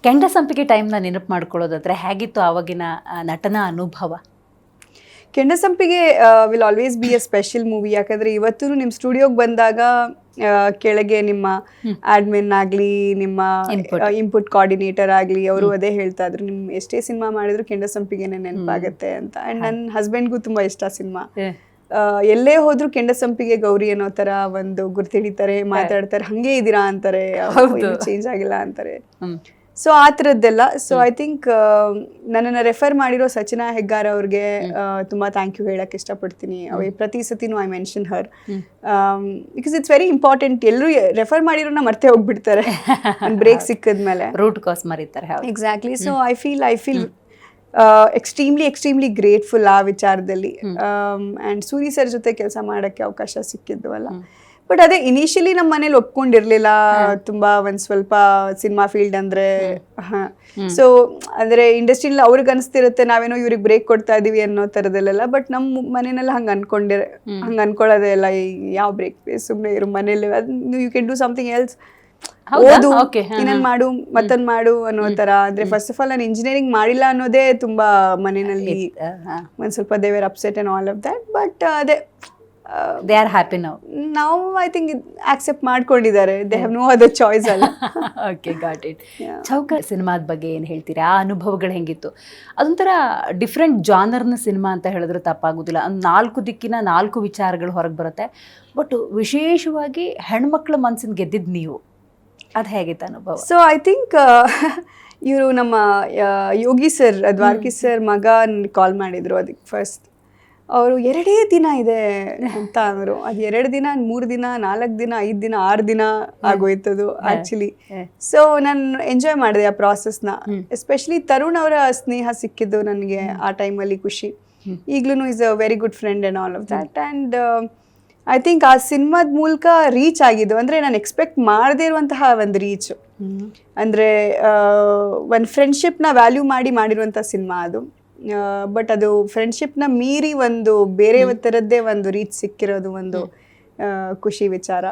ಕೆಂಡ ಸಂಪಿಗೆ ಟೈಮ್ನ ನೆನಪು ಮಾಡ್ಕೊಳ್ಳೋದಾದ್ರೆ ಹೇಗಿತ್ತು ಆವಾಗಿನ ನಟನ ಅನುಭವ? Kendasampige will always be a special movie. ಯಾಕಂದರೆ ಇವತ್ತು ನಿಮ್ಮ ಸ್ಟುಡಿಯೋಗೆ ಬಂದಾಗ ಕೆಳಗೆ ನಿಮ್ಮ ಆಡ್ಮಿನ್ ಆಗಲಿ, ನಿಮ್ಮ ಇನ್ಪುಟ್ ಕೋಆರ್ಡಿನೇಟರ್ ಆಗಲಿ, ಅವರು ಅದೇ ಹೇಳ್ತಾ ಇದ್ರು, ನಿಮ್ಮ ಎಷ್ಟೇ ಸಿನಿಮಾ ಮಾಡಿದ್ರು ಕೆಂಡಸಂಪಿಗೆನೇ ನೆನಪಾಗುತ್ತೆ ಅಂತ. ಆ್ಯಂಡ್ ನನ್ನ ಹಸ್ಬೆಂಡ್ಗೂ ತುಂಬ ಇಷ್ಟ ಸಿನಿಮಾ. ಎಲ್ಲೇ ಹೋದ್ರು ಕೆಂಡಸಂಪಿಗೆ ಗೌರಿ ಅನ್ನೋ ಥರ ಒಂದು ಗುರ್ತಿಡಿತಾರೆ, ಮಾತಾಡ್ತಾರೆ, ಹಾಗೆ ಇದ್ದೀರಾ ಅಂತಾರೆ, ಚೇಂಜ್ ಆಗಿಲ್ಲ ಅಂತಾರೆ. ಸೊ ಆ ಥರದ್ದೆಲ್ಲ. ಸೊ ಐ ಥಿಂಕ್ ನನ್ನನ್ನು ರೆಫರ್ ಮಾಡಿರೋ ಸಚಿನಾ ಹೆಗ್ಗಾರ್ ಅವ್ರಿಗೆ ತುಂಬ ಥ್ಯಾಂಕ್ ಯು ಹೇಳಕ್ಕೆ ಇಷ್ಟಪಡ್ತೀನಿ. ಪ್ರತಿ ಸತಿನೂ I mention her because it's very important. ಎಲ್ಲರೂ ರೆಫರ್ ಮಾಡಿರೋನ ಮರ್ತೇ ಹೋಗ್ಬಿಡ್ತಾರೆ ಬ್ರೇಕ್ ಸಿಕ್ಕಿದ್ಮೇಲೆ, ರೂಟ್ ಕಾಸ್ ಮರೀತಾರೆ. Exactly. So I feel extremely grateful ಆ ವಿಚಾರದಲ್ಲಿ. ಆ್ಯಂಡ್ ಸೂರಿ ಸರ್ ಜೊತೆ ಕೆಲಸ ಮಾಡೋಕ್ಕೆ ಅವಕಾಶ ಸಿಕ್ಕಿದ್ದು ಅಲ್ಲ. ಬಟ್ ಅದೇ ಇನಿಷಿಯಲಿ ನಮ್ಮ ಮನೇಲಿ ಒಪ್ಕೊಂಡಿರ್ಲಿಲ್ಲ ತುಂಬಾ ಒಂದ್ ಸ್ವಲ್ಪ ಸಿನಿಮಾ ಫೀಲ್ಡ್ ಅಂದ್ರೆ. ಸೊ ಅಂದ್ರೆ ಇಂಡಸ್ಟ್ರಿಯಲ್ಲಿ ಅವ್ರಿಗೆ ಅನಿಸ್ತಿರುತ್ತೆ ನಾವೇನೋ ಇವ್ರಿಗೆ ಬ್ರೇಕ್ ಕೊಡ್ತಾ ಇದೀವಿ ಅನ್ನೋ ಥರದಲ್ಲೆಲ್ಲ. ಬಟ್ ನಮ್ಮ ಮನೆಯಲ್ಲ ಹಂಗೆ ಅನ್ಕೊಳ್ಳೋದೇ ಇಲ್ಲ. ಯಾವ ಬ್ರೇಕ್, ಸುಮ್ಮನೆ ಇರೋ ಮನೇಲಿ, you can do something else, ಓದು, ಇನ್ನೊಂದು ಮಾಡು, ಮತ್ತೊಂದು ಮಾಡು ಅನ್ನೋ ಥರ. ಅಂದ್ರೆ ಫಸ್ಟ್ ಆಫ್ ಆಲ್ ನಾನು ಇಂಜಿನಿಯರಿಂಗ್ ಮಾಡಿಲ್ಲ ಅನ್ನೋದೇ ತುಂಬಾ ಮನೆಯಲ್ಲಿ ಒಂದ್ ಸ್ವಲ್ಪ they were upset and all of that. But ಅದೇ ದೇ ಆರ್ ಹ್ಯಾಪಿ ನಾವು ಐ ಥಿಂಕ್ ಆಕ್ಸೆಪ್ಟ್ ಮಾಡ್ಕೊಂಡಿದ್ದಾರೆ. They have no other choice ಅಲ್ಲ. Okay, got it. ಚೌಕ ಸಿನಿಮಾದ ಬಗ್ಗೆ ಏನು ಹೇಳ್ತೀರಾ? ಆ ಅನುಭವಗಳು ಹೆಂಗಿತ್ತು? ಅದೊಂಥರ ಡಿಫ್ರೆಂಟ್ ಜಾನರ್ನ ಸಿನಿಮಾ ಅಂತ ಹೇಳಿದ್ರೆ ತಪ್ಪಾಗೋದಿಲ್ಲ. 4 ದಿಕ್ಕಿನ 4 ವಿಚಾರಗಳು ಹೊರಗೆ ಬರುತ್ತೆ. ಬಟ್ ವಿಶೇಷವಾಗಿ ಹೆಣ್ಮಕ್ಳ ಮನಸ್ಸಿನ ಗೆದ್ದಿದ್ದು ನೀವು, ಅದು ಹೇಗಿತ್ತು ಅನುಭವ? ಸೊ ಐ ಥಿಂಕ್ ಇವರು ನಮ್ಮ ಯೋಗಿ ಸರ್, ದ್ವಾರಕಿ ಸರ್ ಮಗ ಕಾಲ್ ಮಾಡಿದ್ರು ಅದಕ್ಕೆ ಫಸ್ಟ್. ಅವರು 2 ದಿನ ಇದೆ ಅಂತ ಅಂದರು. ಅದು 2 ದಿನ, 3 ದಿನ, 4 ದಿನ, 5 ದಿನ, 6 ದಿನ ಆಗೋಯ್ತದು ಆ್ಯಕ್ಚುಲಿ. ಸೊ ನಾನು ಎಂಜಾಯ್ ಮಾಡಿದೆ ಆ ಪ್ರಾಸೆಸ್ನ. ಎಸ್ಪೆಷಲಿ ತರುಣ್ ಅವರ ಸ್ನೇಹ ಸಿಕ್ಕಿದ್ದು ನನಗೆ ಆ ಟೈಮಲ್ಲಿ ಖುಷಿ. ಈಗಲೂ is a very good friend and all of that. And I think ಆ ಸಿನಿಮಾದ ಮೂಲಕ ರೀಚ್ ಆಗಿದ್ದು ಅಂದರೆ ನಾನು ಎಕ್ಸ್ಪೆಕ್ಟ್ ಮಾಡದೇ ಇರುವಂತಹ ಒಂದು ರೀಚು. ಅಂದರೆ ಒಂದು ಫ್ರೆಂಡ್ಶಿಪ್ನ ವ್ಯಾಲ್ಯೂ ಮಾಡಿರುವಂಥ ಸಿನಿಮಾ ಅದು. ಬಟ್ ಅದು ಫ್ರೆಂಡ್ಶಿಪ್ನ ಮೀರಿ ಒಂದು ಬೇರೆ ಥರದ್ದೇ ಒಂದು ರೀಚ್ ಸಿಕ್ಕಿರೋದು ಒಂದು ಖುಷಿ ವಿಚಾರ.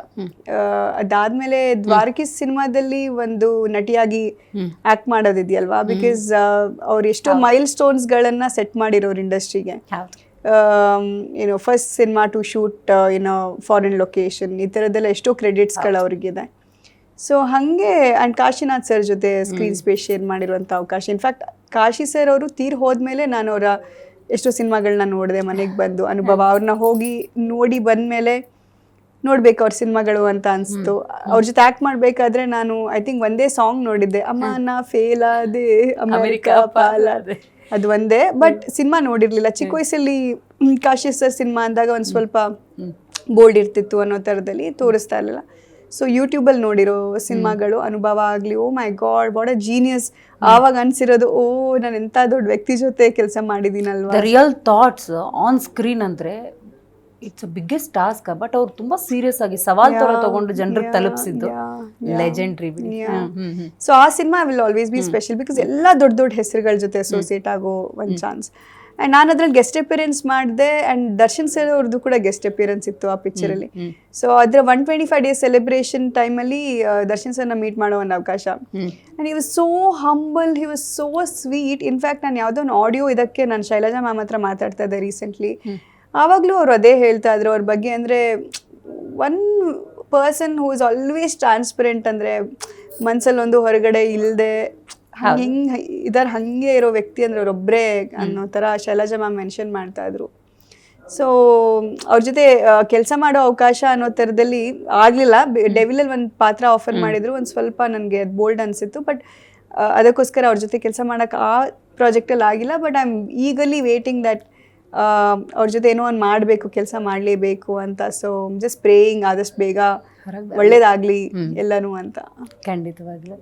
ಅದಾದ್ಮೇಲೆ ದ್ವಾರಕಿ ಸಿನಿಮಾದಲ್ಲಿ ಒಂದು ನಟಿಯಾಗಿ ಆಕ್ಟ್ ಮಾಡೋದಿದೆಯಲ್ವಾ, ಬಿಕಾಸ್ ಅವ್ರು ಎಷ್ಟೋ ಮೈಲ್ ಸ್ಟೋನ್ಸ್ಗಳನ್ನ ಸೆಟ್ ಮಾಡಿರೋರು ಇಂಡಸ್ಟ್ರಿಗೆ. ಏನೋ ಫಸ್ಟ್ ಸಿನಿಮಾ ಟು ಶೂಟ್ ಏನೋ ಫಾರಿನ್ ಲೊಕೇಶನ್, ಈ ಥರದ್ದೆಲ್ಲ ಎಷ್ಟೋ ಕ್ರೆಡಿಟ್ಸ್ಗಳು ಅವ್ರಿಗಿದೆ. ಸೊ ಹಾಗೆ ಆ್ಯಂಡ್ ಕಾಶಿನಾಥ್ ಸರ್ ಜೊತೆ ಸ್ಕ್ರೀನ್ ಸ್ಪೇಸ್ ಶೇರ್ ಮಾಡಿರುವಂಥ ಅವಕಾಶ. ಇನ್ಫ್ಯಾಕ್ಟ್ ಕಾಶಿ ಸರ್ ಅವರು ತೀರ್ ಹೋದ್ಮೇಲೆ ನಾನು ಅವರ ಎಷ್ಟೋ ಸಿನಿಮಾಗಳನ್ನ ನೋಡಿದೆ ಮನೆಗೆ ಬಂದು. ಅನುಭವ ಅವ್ರನ್ನ ಹೋಗಿ ನೋಡಿ ಬಂದಮೇಲೆ ನೋಡ್ಬೇಕು ಅವ್ರ ಸಿನಿಮಾಗಳು ಅಂತ ಅನಿಸ್ತು. ಅವ್ರ ಜೊತೆ ಆ್ಯಕ್ಟ್ ಮಾಡಬೇಕಾದ್ರೆ ನಾನು ಐ ಥಿಂಕ್ ಒಂದೇ ಸಾಂಗ್ ನೋಡಿದ್ದೆ, ಅಮ್ಮನ ಫೇಲ್ ಆದೆ ಅಮೆರಿಕಾ ಪಾಲಾದೆ, ಅದು ಒಂದೇ. ಬಟ್ ಸಿನಿಮಾ ನೋಡಿರ್ಲಿಲ್ಲ. ಚಿಕ್ಕ ವಯಸ್ಸಲ್ಲಿ ಕಾಶಿ ಸರ್ ಸಿನಿಮಾ ಅಂದಾಗ ಒಂದು ಸ್ವಲ್ಪ ಬೋಲ್ಡ್ ಇರ್ತಿತ್ತು ಅನ್ನೋ ಥರದಲ್ಲಿ ತೋರಿಸ್ತಾ ಇರಲಿಲ್ಲ. ಸೊ ಯೂಟ್ಯೂಬಲ್ಲಿ ನೋಡಿರೋ ಸಿನಿಮಾಗಳು ಅನುಭವ ಆಗಲಿ, ಓ ಮೈ ಗಾಡ್ ವಾಟ್ ಅ ಜೀನಿಯಸ್. ಆವಾಗ ಅನ್ಸಿರೋದು, ಓ ನಾನು ಎಂಥ ದೊಡ್ಡ ವ್ಯಕ್ತಿ ಜೊತೆ ಕೆಲಸ ಮಾಡಿದ್ದೀನಲ್ವಾ. ರಿಯಲ್ ಥಾಟ್ಸ್ ಆನ್ ಸ್ಕ್ರೀನ್ ಅಂದರೆ it's a biggest task. But ಅವ್ರು ತುಂಬಾ ಸೀರಿಯಸ್ ಆಗಿ ಸವಾಲ್ ತರ ತಗೊಂಡು ಜನರಿಗೆ ತಲುಪಿಸಿದ್ದು ಲೆಜೆಂಡ್ರಿ. ಸೊ ಆ cinema will always B special because ಎಲ್ಲ ದೊಡ್ಡ ಹೆಸರುಗಳ ಜೊತೆ ಅಸೋಸಿಯೇಟ್ ಆಗೋ ಒಂದು ಚಾನ್ಸ್. ಆ್ಯಂಡ್ ನಾನು ಅದ್ರಲ್ಲಿ ಗೆಸ್ಟ್ ಅಪಿಯರೆನ್ಸ್ ಮಾಡಿದೆ. ಆ್ಯಂಡ್ ದರ್ಶನ್ ಸರ್ ಅವ್ರದ್ದು ಕೂಡ ಗೆಸ್ಟ್ ಅಪಿಯರೆನ್ಸ್ ಇತ್ತು ಆ ಪಿಕ್ಚರಲ್ಲಿ. ಸೊ ಅದರ 125 ಡೇಸ್ ಸೆಲೆಬ್ರೇಷನ್ ಟೈಮಲ್ಲಿ ದರ್ಶನ್ ಸರ್ನ ಮೀಟ್ ಮಾಡೋ ಒಂದು ಅವಕಾಶ. And he was so humble, he was so sweet. In fact ನಾನು ಯಾವುದೋ ಒಂದು ಆಡಿಯೋ ಇದಕ್ಕೆ ನಾನು ಶೈಲಜಾ ಮ್ಯಾಮ್ ಹತ್ರ ಮಾತಾಡ್ತಾ ಇದ್ದೆ ರೀಸೆಂಟ್ಲಿ. ಆವಾಗಲೂ ಅವ್ರು ಅದೇ ಹೇಳ್ತಾ ಇದ್ರು ಅವ್ರ ಬಗ್ಗೆ. ಅಂದರೆ one person who is always transparent, ಅಂದರೆ ಮನಸ್ಸಲ್ಲೊಂದು ಹೊರಗಡೆ ಇಲ್ಲದೆ ಹಿಂಗೆ ಇದರ ಹಾಗೆ ಇರೋ ವ್ಯಕ್ತಿ ಅಂದರೆ ಅವರೊಬ್ಬರೇ ಅನ್ನೋ ಥರ ಶೈಲಜಾ ಮ್ಯಾಮ್ ಮೆನ್ಷನ್ ಮಾಡ್ತಾ ಇದ್ರು. ಸೊ ಅವ್ರ ಜೊತೆ ಕೆಲಸ ಮಾಡೋ ಅವಕಾಶ ಅನ್ನೋ ಥರದಲ್ಲಿ ಆಗಲಿಲ್ಲ. ಡೆವಿಲಲ್ಲಿ ಒಂದು ಪಾತ್ರ ಆಫರ್ ಮಾಡಿದ್ರು, ಒಂದು ಸ್ವಲ್ಪ ನನಗೆ ಬೋಲ್ಡ್ ಅನಿಸಿತ್ತು. ಬಟ್ ಅದಕ್ಕೋಸ್ಕರ ಅವ್ರ ಜೊತೆ ಕೆಲಸ ಮಾಡೋಕ್ಕೆ ಆ ಪ್ರಾಜೆಕ್ಟಲ್ಲಿ ಆಗಿಲ್ಲ. But I am eagerly waiting that ಅವ್ರ ಜೊತೆ ಏನೋ ಒಂದು ಮಾಡಬೇಕು, ಕೆಲಸ ಮಾಡಲೇಬೇಕು ಅಂತ. ಸೊ ಜಸ್ಟ್ ಪ್ರೇಯಿಂಗ್ ಆದಷ್ಟು ಬೇಗ ಒಳ್ಳೇದಾಗಲಿ ಎಲ್ಲನೂ ಅಂತ. ಖಂಡಿತವಾಗ್ಲೂ.